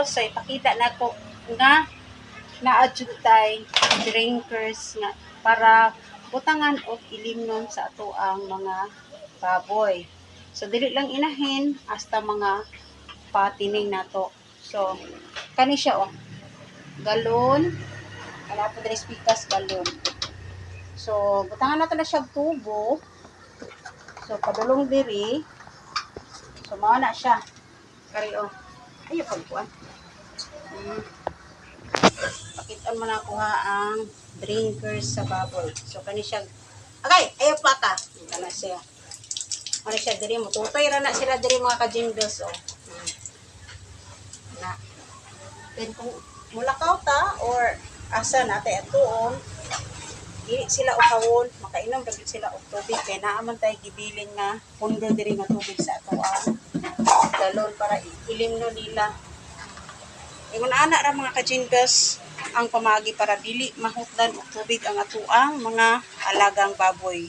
So ipakita na ko nga na-adjutay drinkers nga para butangan og ilimnon sa ato ang mga baboy. So dili lang inahin hasta mga patining nato. So kani siya galon, kana po diri pikas galon. So butangan nato na siya tubo. So padulong diri. So mao na siya. Kari ayo pagkuan. Pakitaan mo na kuha ang drinkers sa baboy. So kani siya. Okay, ayo plaka. Kana siya. Ano siya diri mo tutoy ra na sila diri mga kajindos na. Then kung mulakaw ta or asa natay atuon, di sila ukawon, makainom ra sila og tubig kay naa man tay gibilin nga pundo diri nga tubig sa atuan. Galon para ilimno nila. Ingon ana ra mga kajindos ang pamagi para dili mahutdan og tubig ang atuang mga alagang baboy.